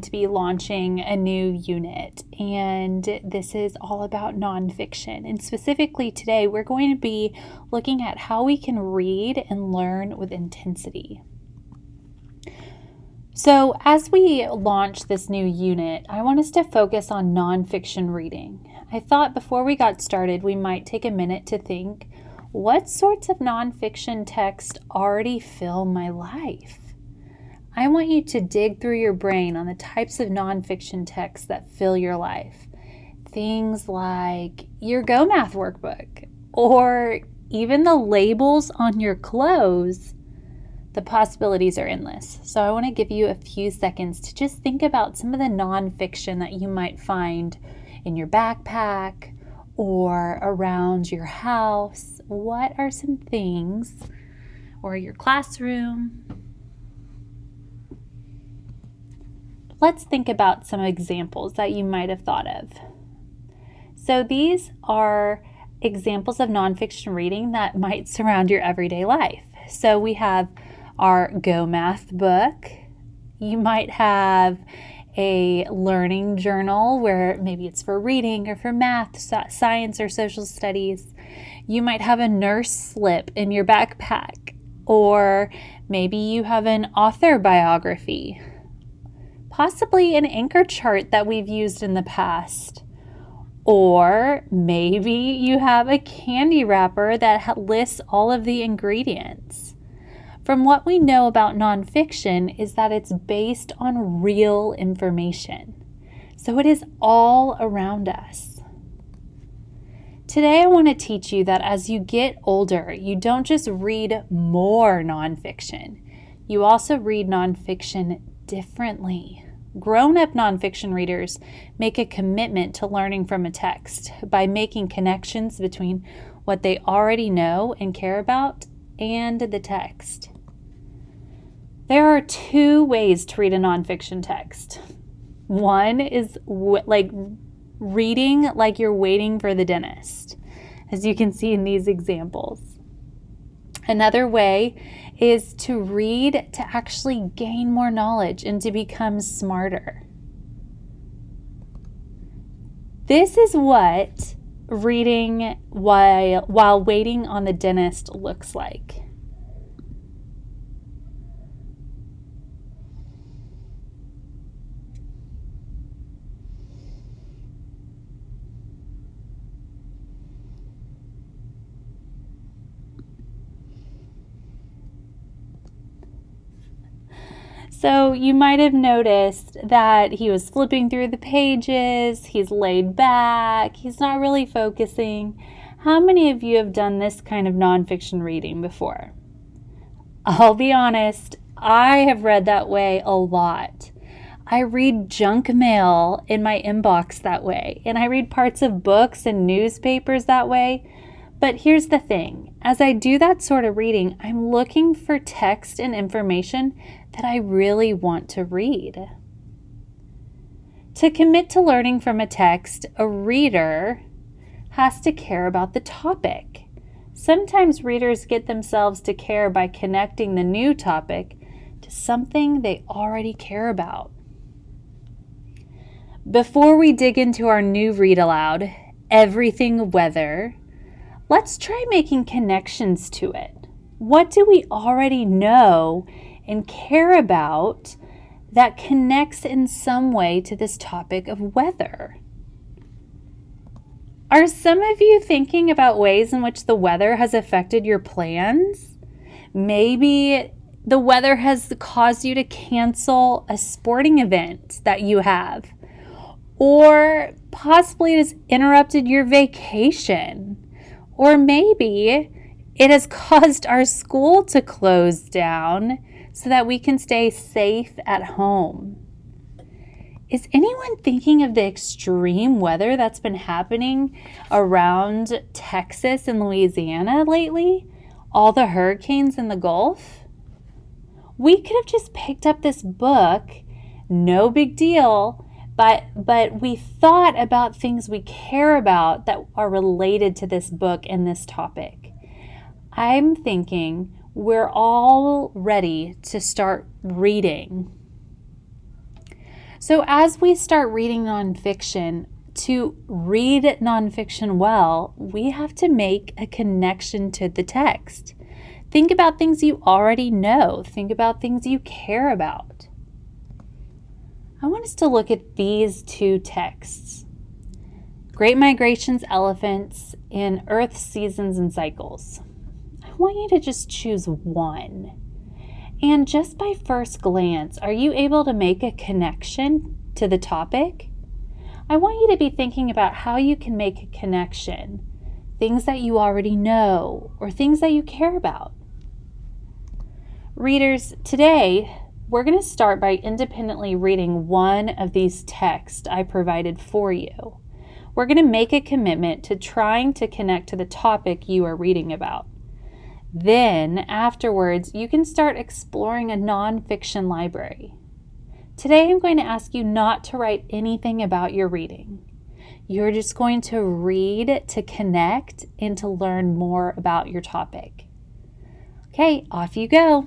To be launching a new unit, and this is all about nonfiction. And specifically today, we're going to be looking at how we can read and learn with intensity. So as we launch this new unit, I want us to focus on nonfiction reading. I thought before we got started, we might take a minute to think, what sorts of nonfiction texts already fill my life? I want you to dig through your brain on the types of nonfiction texts that fill your life. Things like your Go Math workbook, or even the labels on your clothes. The possibilities are endless. So I want to give you a few seconds to just think about some of the nonfiction that you might find in your backpack or around your house. What are some things, or your classroom? Let's think about some examples that you might have thought of. So these are examples of nonfiction reading that might surround your everyday life. So we have our Go Math book. You might have a learning journal where maybe it's for reading or for math, science, or social studies. You might have a nurse slip in your backpack, or maybe you have an author biography. Possibly an anchor chart that we've used in the past. Or maybe you have a candy wrapper that lists all of the ingredients. From what we know about nonfiction is that it's based on real information. So it is all around us. Today I want to teach you that as you get older, you don't just read more nonfiction. You also read nonfiction differently. Grown-up nonfiction readers make a commitment to learning from a text by making connections between what they already know and care about and the text. There are two ways to read a nonfiction text. One is like reading like you're waiting for the dentist, as you can see in these examples. Another way is to read to actually gain more knowledge and to become smarter. This is what reading while waiting on the dentist looks like. So you might have noticed that he was flipping through the pages, he's laid back, he's not really focusing. How many of you have done this kind of nonfiction reading before? I'll be honest, I have read that way a lot. I read junk mail in my inbox that way, and I read parts of books and newspapers that way. But here's the thing, as I do that sort of reading, I'm looking for text and information that I really want to read. To commit to learning from a text, a reader has to care about the topic. Sometimes readers get themselves to care by connecting the new topic to something they already care about. Before we dig into our new read aloud, Everything Weather, let's try making connections to it. What do we already know and care about that connects in some way to this topic of weather? Are some of you thinking about ways in which the weather has affected your plans? Maybe the weather has caused you to cancel a sporting event that you have, or possibly it has interrupted your vacation. Or maybe it has caused our school to close down so that we can stay safe at home. Is anyone thinking of the extreme weather that's been happening around Texas and Louisiana lately? All the hurricanes in the Gulf? We could have just picked up this book, no big deal, but we thought about things we care about that are related to this book and this topic. I'm thinking we're all ready to start reading. So as we start reading nonfiction, to read nonfiction well, we have to make a connection to the text. Think about things you already know. Think about things you care about. I want us to look at these two texts. Great Migration's Elephants and Earth's Seasons and Cycles. I want you to just choose one. And just by first glance, are you able to make a connection to the topic? I want you to be thinking about how you can make a connection, things that you already know or things that you care about. Readers, today we're going to start by independently reading one of these texts I provided for you. We're going to make a commitment to trying to connect to the topic you are reading about. Then, afterwards, you can start exploring a nonfiction library. Today, I'm going to ask you not to write anything about your reading. You're just going to read to connect and to learn more about your topic. Okay, off you go.